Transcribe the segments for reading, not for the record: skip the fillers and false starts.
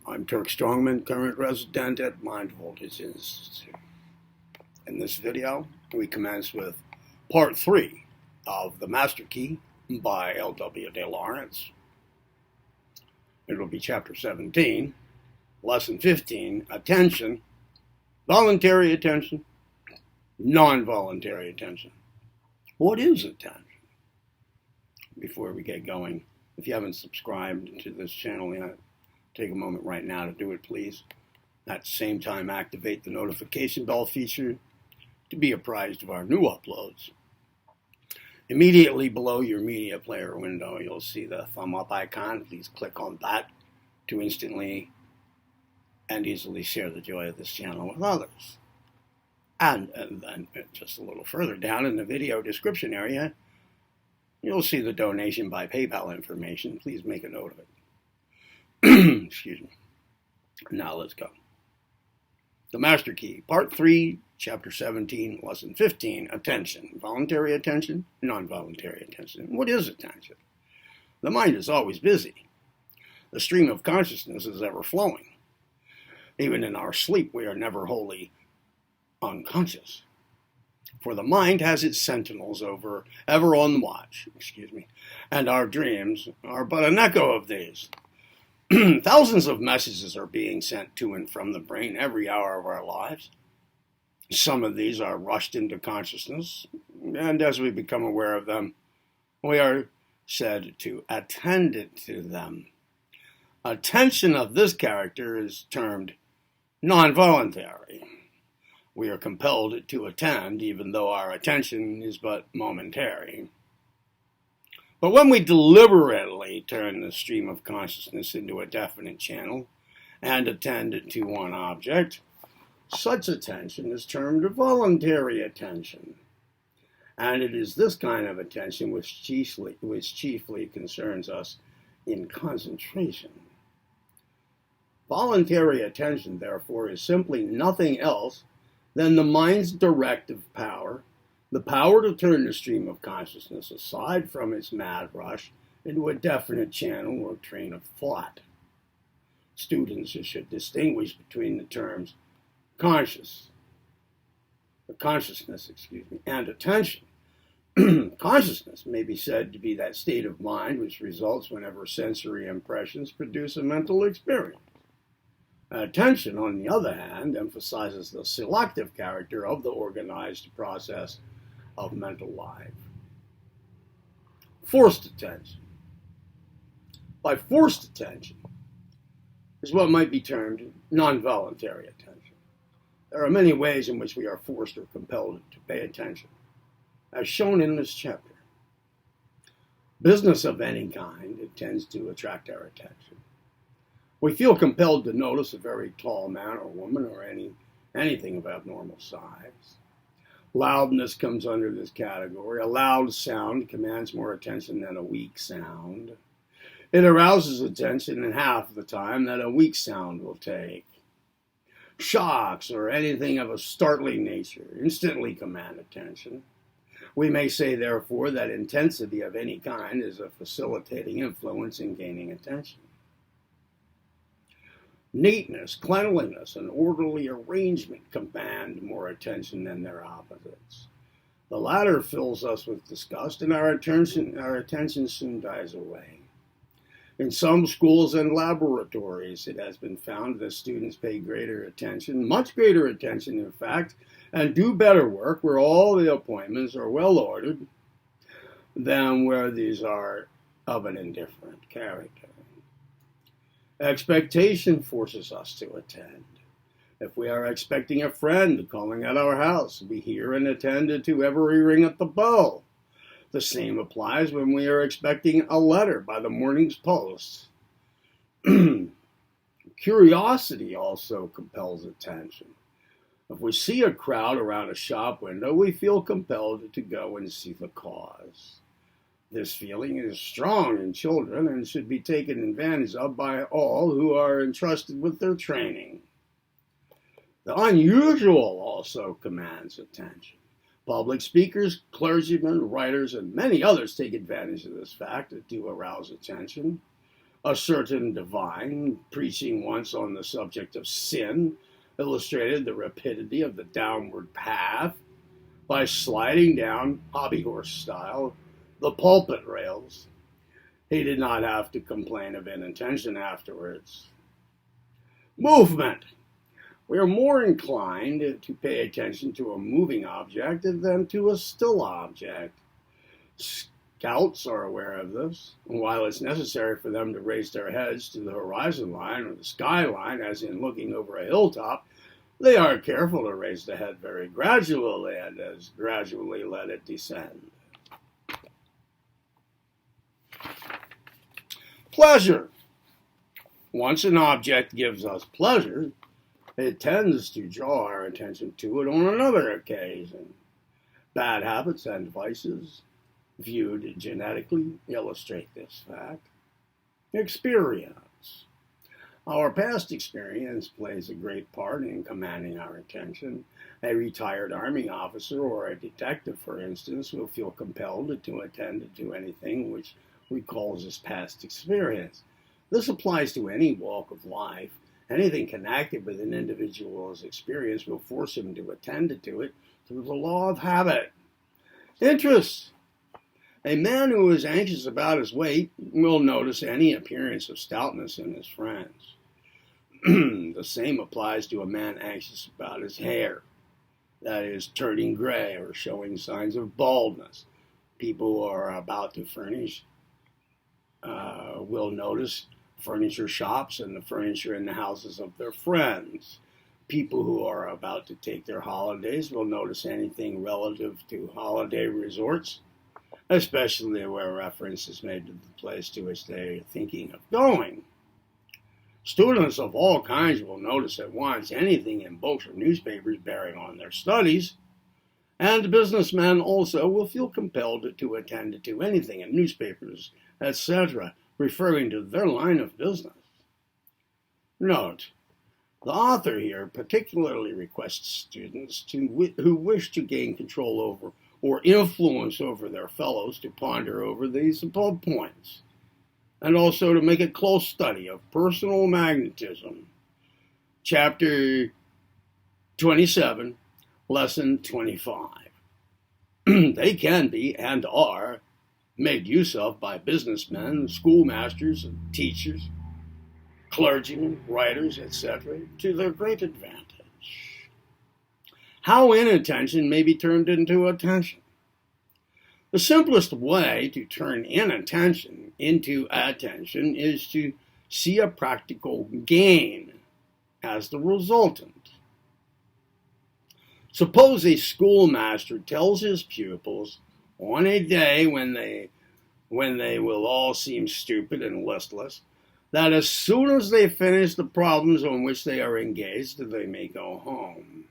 I'm Turk Strongman, current resident at Mind Voltage Institute. In this video, we commence with part 3 of The Master Key by L.W. deLaurance. It will be chapter 17, lesson 15, attention, voluntary attention, non-voluntary attention. What is attention? Before we get going, if you haven't subscribed to this channel yet, take a moment right now to do it, please. At the same time, activate the notification bell feature to be apprised of our new uploads. Immediately below your media player window, you'll see the thumb up icon. Please click on that to instantly and easily share the joy of this channel with others. And then just a little further down in the video description area, you'll see the donation by PayPal information. Please make a note of it. Excuse me. Now let's go. The Master Key, Part 3, Chapter 17, Lesson 15, Attention. Voluntary attention, non-voluntary attention. What is attention? The mind is always busy. The stream of consciousness is ever flowing. Even in our sleep, we are never wholly unconscious. For the mind has its sentinels ever on the watch, and our dreams are but an echo of these. Thousands of messages are being sent to and from the brain every hour of our lives. Some of these are rushed into consciousness, and as we become aware of them, we are said to attend to them. Attention of this character is termed non-voluntary. We are compelled to attend, even though our attention is but momentary. But when we deliberately turn the stream of consciousness into a definite channel and attend to one object, such attention is termed voluntary attention. And it is this kind of attention which chiefly concerns us in concentration. Voluntary attention, therefore, is simply nothing else than the mind's directive power, the power to turn the stream of consciousness aside from its mad rush into a definite channel or train of thought. Students should distinguish between the terms consciousness, and attention. Consciousness may be said to be that state of mind which results whenever sensory impressions produce a mental experience. Attention, on the other hand, emphasizes the selective character of the organized process of mental life. Forced attention. By forced attention is what might be termed non-voluntary attention. There are many ways in which we are forced or compelled to pay attention, as shown in this chapter. Business of any kind, it tends to attract our attention. We feel compelled to notice a very tall man or woman or anything of abnormal size. Loudness comes under this category. A loud sound commands more attention than a weak sound. It arouses attention in half the time that a weak sound will take. Shocks or anything of a startling nature instantly command attention. We may say, therefore, that intensity of any kind is a facilitating influence in gaining attention. Neatness, cleanliness, and orderly arrangement command more attention than their opposites. The latter fills us with disgust, and our attention soon dies away. In some schools and laboratories, it has been found that students pay greater attention, much greater attention, in fact, and do better work where all the appointments are well ordered than where these are of an indifferent character. Expectation forces us to attend. If we are expecting a friend calling at our house, we hear and attend to every ring at the bell. The same applies when we are expecting a letter by the morning's post. Curiosity also compels attention. If we see a crowd around a shop window, we feel compelled to go and see the cause. This feeling is strong in children and should be taken advantage of by all who are entrusted with their training. The unusual also commands attention. Public speakers, clergymen, writers, and many others take advantage of this fact to arouse attention. A certain divine, preaching once on the subject of sin, illustrated the rapidity of the downward path by sliding down, hobby horse style, the pulpit rails. He did not have to complain of inattention afterwards. Movement. We are more inclined to pay attention to a moving object than to a still object. Scouts are aware of this, and while it's necessary for them to raise their heads to the horizon line or the skyline, as in looking over a hilltop, they are careful to raise the head very gradually and as gradually let it descend. Pleasure. Once an object gives us pleasure, it tends to draw our attention to it on another occasion. Bad habits and vices, viewed genetically, illustrate this fact. Experience. Our past experience plays a great part in commanding our attention. A retired Army officer or a detective, for instance, will feel compelled to attend to anything which recalls his past experience. This applies to any walk of life. Anything connected with an individual's experience will force him to attend to it through the law of habit. Interests. A man who is anxious about his weight will notice any appearance of stoutness in his friends. The same applies to a man anxious about his hair, that is, turning gray or showing signs of baldness. People who are about to furnish will notice furniture shops and the furniture in the houses of their friends. People who are about to take their holidays will notice anything relative to holiday resorts, especially where reference is made to the place to which they are thinking of going. Students of all kinds will notice at once anything in books or newspapers bearing on their studies, and businessmen also will feel compelled to attend to anything in newspapers, etc., referring to their line of business. Note, the author here particularly requests students who wish to gain control over or influence over their fellows to ponder over these above points, and also to make a close study of personal magnetism. Chapter 27, Lesson 25. They can be and are made use of by businessmen, schoolmasters, and teachers, clergymen, writers, etc., to their great advantage. How inattention may be turned into attention. The simplest way to turn inattention into attention is to see a practical gain as the resultant. Suppose a schoolmaster tells his pupils on a day when they will all seem stupid and listless, that as soon as they finish the problems on which they are engaged, they may go home.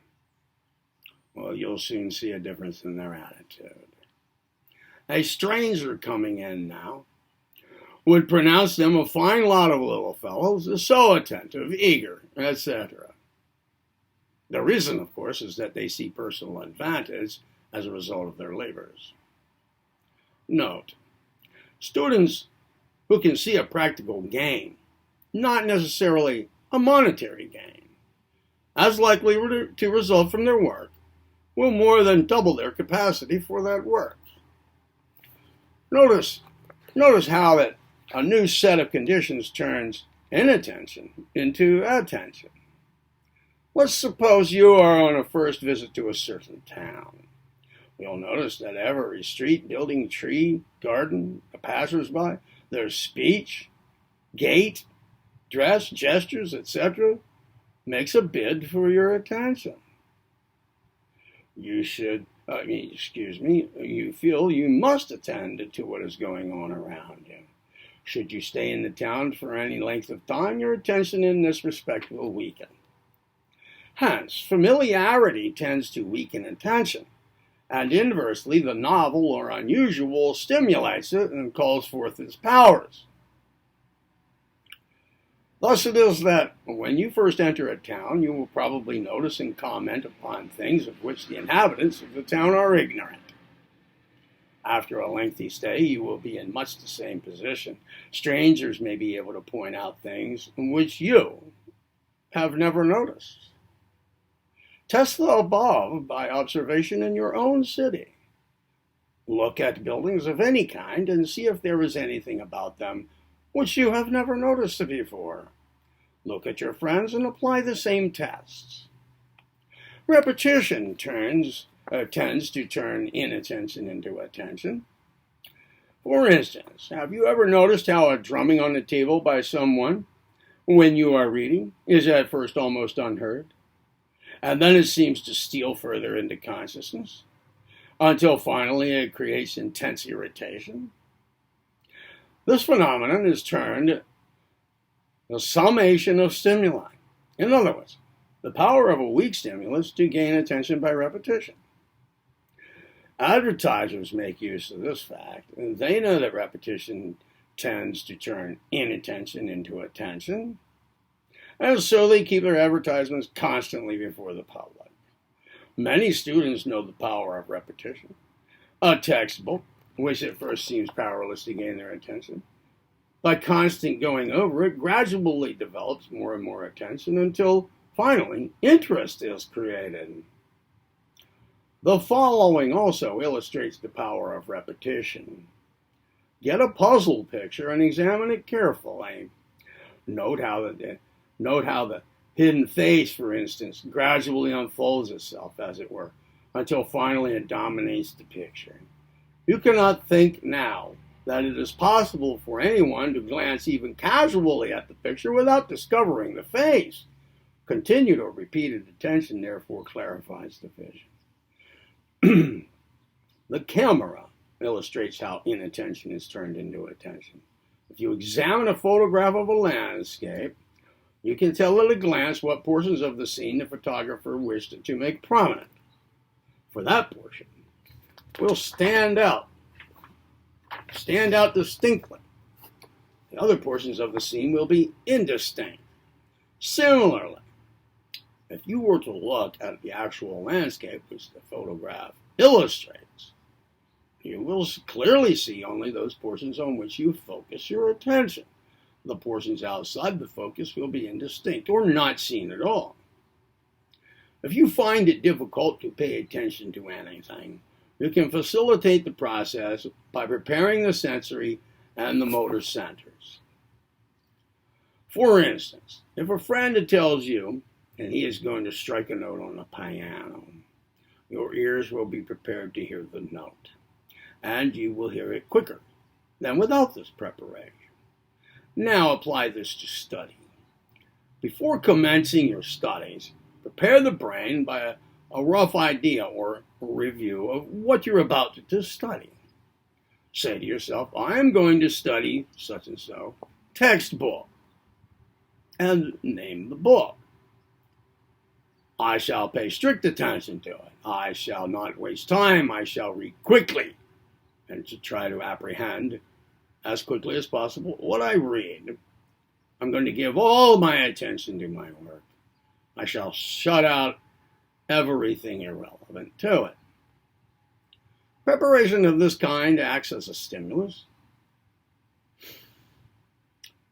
Well, you'll soon see a difference in their attitude. A stranger coming in now would pronounce them a fine lot of little fellows, so attentive, eager, etc. The reason, of course, is that they see personal advantage as a result of their labors. Note, students who can see a practical gain, not necessarily a monetary gain, as likely to result from their work, will more than double their capacity for that work. Notice how that a new set of conditions turns inattention into attention. Let's suppose you are on a first visit to a certain town. You'll notice that every street, building, tree, garden, a passers-by, their speech, gait, dress, gestures, etc., makes a bid for your attention. You feel you must attend to what is going on around you. Should you stay in the town for any length of time, your attention in this respect will weaken. Hence, familiarity tends to weaken attention, and inversely, the novel or unusual stimulates it and calls forth its powers. Thus it is that when you first enter a town, you will probably notice and comment upon things of which the inhabitants of the town are ignorant. After a lengthy stay, you will be in much the same position. Strangers may be able to point out things which you have never noticed. Test the above by observation in your own city. Look at buildings of any kind and see if there is anything about them which you have never noticed before. Look at your friends and apply the same tests. Repetition tends to turn inattention into attention. For instance, have you ever noticed how a drumming on the table by someone, when you are reading, is at first almost unheard, and then it seems to steal further into consciousness, until finally it creates intense irritation? This phenomenon is termed the summation of stimuli. In other words, the power of a weak stimulus to gain attention by repetition. Advertisers make use of this fact, and they know that repetition tends to turn inattention into attention, and so they keep their advertisements constantly before the public. Many students know the power of repetition. A textbook, which at first seems powerless to gain their attention, by constant going over it, gradually develops more and more attention until finally interest is created. The following also illustrates the power of repetition. Get a puzzle picture and examine it carefully. Note how the hidden face, for instance, gradually unfolds itself, as it were, until finally it dominates the picture. You cannot think now that it is possible for anyone to glance even casually at the picture without discovering the face. Continued or repeated attention, therefore, clarifies the vision. The camera illustrates how inattention is turned into attention. If you examine a photograph of a landscape, you can tell at a glance what portions of the scene the photographer wished to make prominent. For that portion will stand out distinctly. The other portions of the scene will be indistinct. Similarly, if you were to look at the actual landscape which the photograph illustrates, you will clearly see only those portions on which you focus your attention. The portions outside the focus will be indistinct or not seen at all. If you find it difficult to pay attention to anything, you can facilitate the process by preparing the sensory and the motor centers. For instance, if a friend tells you and he is going to strike a note on the piano, your ears will be prepared to hear the note, and you will hear it quicker than without this preparation. Now apply this to study. Before commencing your studies, prepare the brain by a rough idea or a review of what you're about to study. Say to yourself, I am going to study such and so textbook, and name the book. I shall pay strict attention to it. I shall not waste time. I shall read quickly, and to try to apprehend as quickly as possible what I read. I'm going to give all my attention to my work. I shall shut out everything irrelevant to it. Preparation of this kind acts as a stimulus.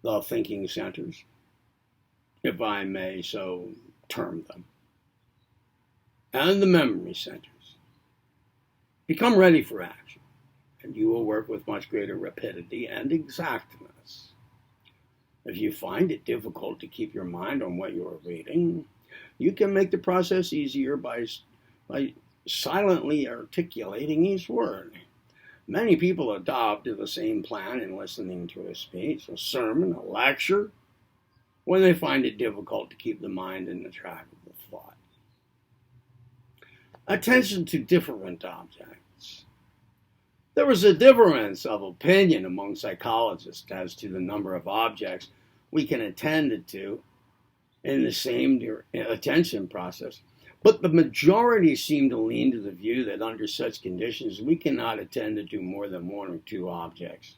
The thinking centers, if I may so term them, and the memory centers become ready for action, and you will work with much greater rapidity and exactness. If you find it difficult to keep your mind on what you are reading, you can make the process easier by silently articulating each word. Many people adopt the same plan in listening to a speech, a sermon, a lecture, when they find it difficult to keep the mind in the track of the thought. Attention to different objects. There is a difference of opinion among psychologists as to the number of objects we can attend to in the same attention process, but the majority seem to lean to the view that under such conditions we cannot attend to more than one or two objects.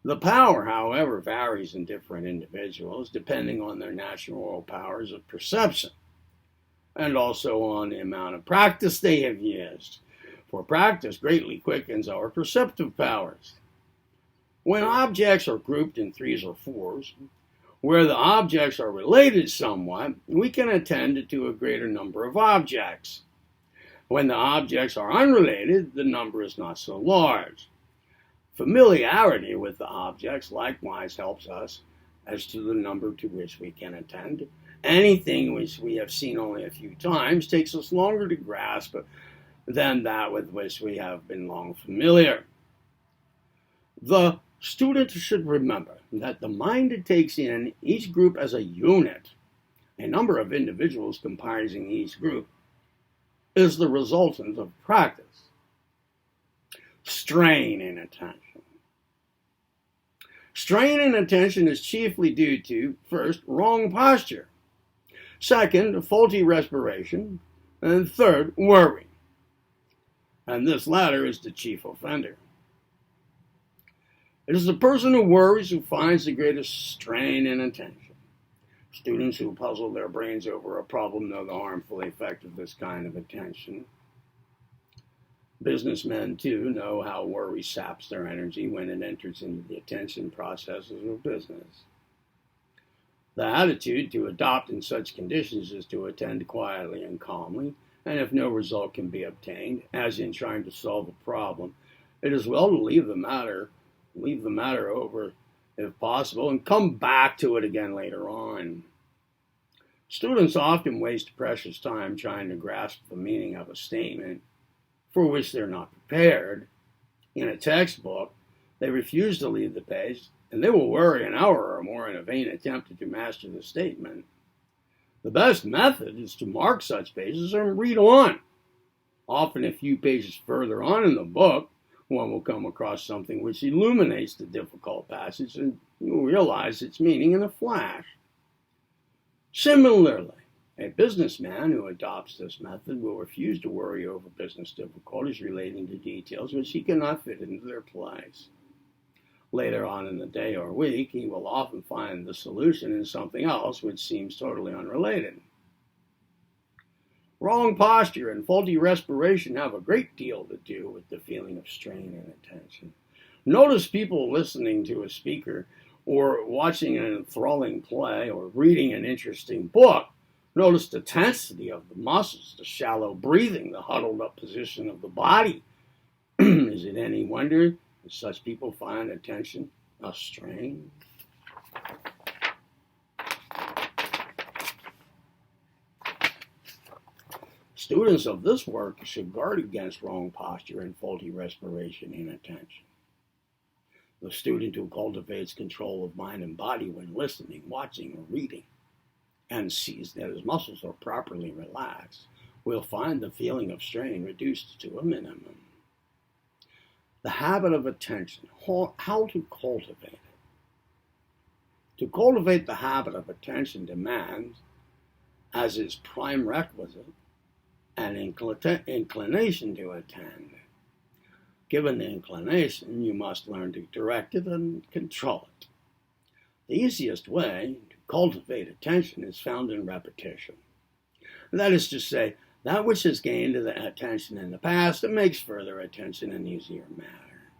The power, however, varies in different individuals depending on their natural powers of perception and also on the amount of practice they have used. for practice greatly quickens our perceptive powers. When objects are grouped in threes or fours, where the objects are related somewhat, we can attend to a greater number of objects. When the objects are unrelated, the number is not so large. Familiarity with the objects likewise helps us as to the number to which we can attend. Anything which we have seen only a few times takes us longer to grasp than that with which we have been long familiar. The student should remember that the mind takes in each group as a unit. A number of individuals comprising each group is the resultant of practice. Strain in attention. Strain in attention is chiefly due to, first, wrong posture, second, faulty respiration, and third, worry. And this latter is the chief offender. It is the person who worries who finds the greatest strain in attention. Students who puzzle their brains over a problem know the harmful effect of this kind of attention. Businessmen, too, know how worry saps their energy when it enters into the attention processes of business. The attitude to adopt in such conditions is to attend quietly and calmly, and if no result can be obtained, as in trying to solve a problem, it is well to leave the matter over if possible and come back to it again later on. Students often waste precious time trying to grasp the meaning of a statement for which they're not prepared. In a textbook, they refuse to leave the page, and they will worry an hour or more in a vain attempt to master the statement. The best method is to mark such pages and read on. Often a few pages further on in the book, one will come across something which illuminates the difficult passage, and you'll realize its meaning in a flash. Similarly, a businessman who adopts this method will refuse to worry over business difficulties relating to details which he cannot fit into their place. Later on in the day or week, he will often find the solution in something else which seems totally unrelated. Wrong posture and faulty respiration have a great deal to do with the feeling of strain and attention. Notice people listening to a speaker or watching an enthralling play or reading an interesting book. Notice the tensity of the muscles, the shallow breathing, the huddled up position of the body. Is it any wonder that such people find attention a strain? Students of this work should guard against wrong posture and faulty respiration in attention. The student who cultivates control of mind and body when listening, watching, or reading, and sees that his muscles are properly relaxed, will find the feeling of strain reduced to a minimum. The habit of attention, how to cultivate it. To cultivate the habit of attention demands, as its prime requisite, an inclination to attend. Given the inclination, you must learn to direct it and control it. The easiest way to cultivate attention is found in repetition. That is to say, that which has gained the attention in the past, it makes further attention an easier matter.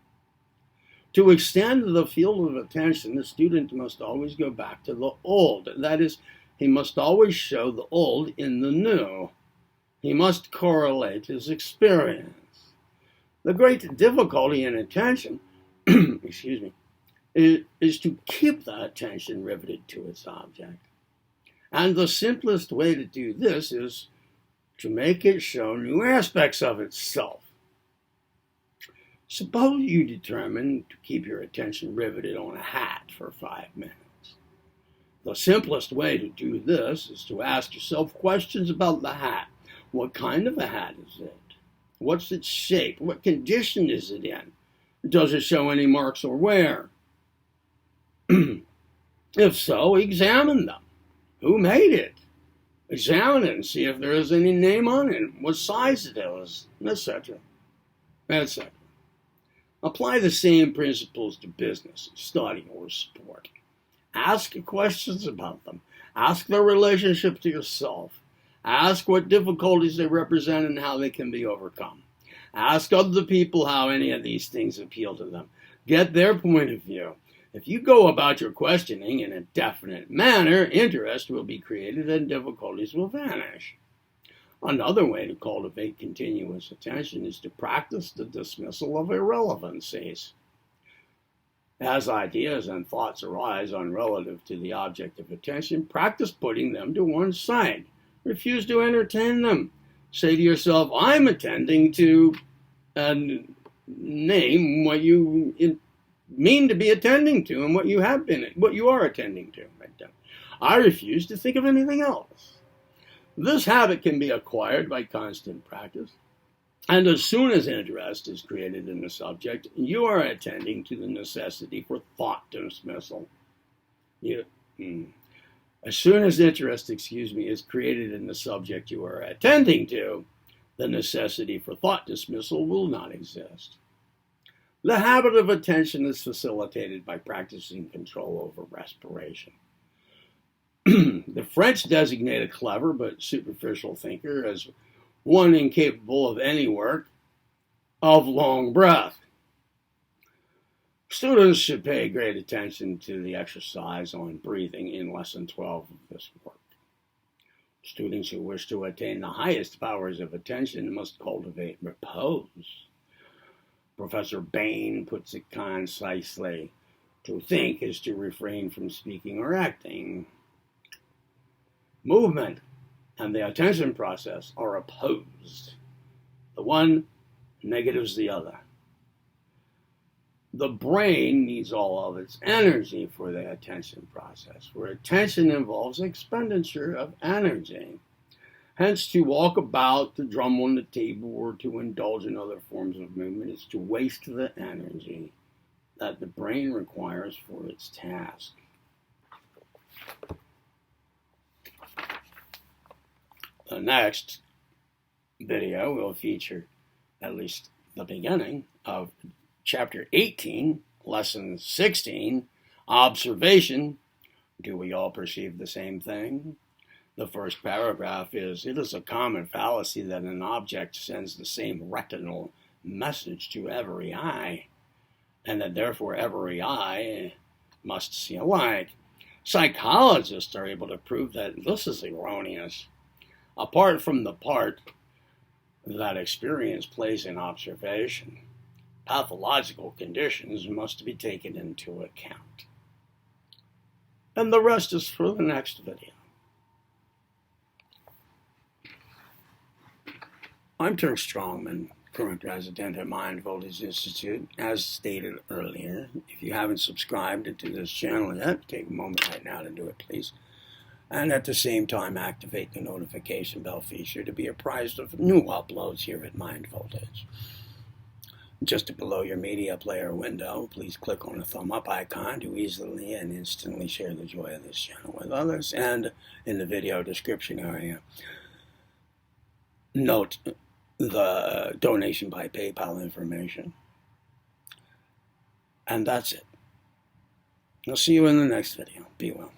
To extend the field of attention, the student must always go back to the old. That is, he must always show the old in the new. He must correlate his experience. The great difficulty in attention, is to keep the attention riveted to its object. And the simplest way to do this is to make it show new aspects of itself. Suppose you determine to keep your attention riveted on a hat for 5 minutes. The simplest way to do this is to ask yourself questions about the hat. What kind of a hat is it? What's its shape? What condition is it in? Does it show any marks or wear? If so, examine them. Who made it? Examine it and see if there is any name on it, what size it is, etc., etc. Apply the same principles to business, study, or sport. Ask questions about them. Ask their relationship to yourself. Ask what difficulties they represent and how they can be overcome. Ask other people how any of these things appeal to them. Get their point of view. If you go about your questioning in a definite manner, interest will be created and difficulties will vanish. Another way to cultivate continuous attention is to practice the dismissal of irrelevancies. As ideas and thoughts arise unrelative to the object of attention, practice putting them to one side. Refuse to entertain them. Say to yourself, I'm attending to, and name what you mean to be attending to and what you are attending to. I refuse to think of anything else. This habit can be acquired by constant practice. And as soon as interest is created in the subject, you are attending to the necessity for thought dismissal. As soon as interest, is created in the subject you are attending to, the necessity for thought dismissal will not exist. The habit of attention is facilitated by practicing control over respiration. The French designate a clever but superficial thinker as one incapable of any work of long breath. Students should pay great attention to the exercise on breathing in Lesson 12 of this work. Students who wish to attain the highest powers of attention must cultivate repose. Professor Bain puts it concisely, to think is to refrain from speaking or acting. Movement and the attention process are opposed. The one negatives the other. The brain needs all of its energy for the attention process, where attention involves expenditure of energy. Hence, to walk about, to drum on the table, or to indulge in other forms of movement is to waste the energy that the brain requires for its task. The next video will feature at least the beginning of Chapter 18, Lesson 16, Observation. Do we all perceive the same thing? The first paragraph is, it is a common fallacy that an object sends the same retinal message to every eye, and that therefore every eye must see alike. Psychologists are able to prove that this is erroneous. Apart from the part that experience plays in observation, pathological conditions must be taken into account. And the rest is for the next video. I'm Turk Strongman, current resident at Mind Voltage Institute. As stated earlier, if you haven't subscribed to this channel yet, take a moment right now to do it, please. And at the same time, activate the notification bell feature to be apprised of new uploads here at Mind Voltage. Just below your media player window, please click on the thumb up icon to easily and instantly share the joy of this channel with others. And in the video description area, note the donation by PayPal information. And that's it. I'll see you in the next video. Be well.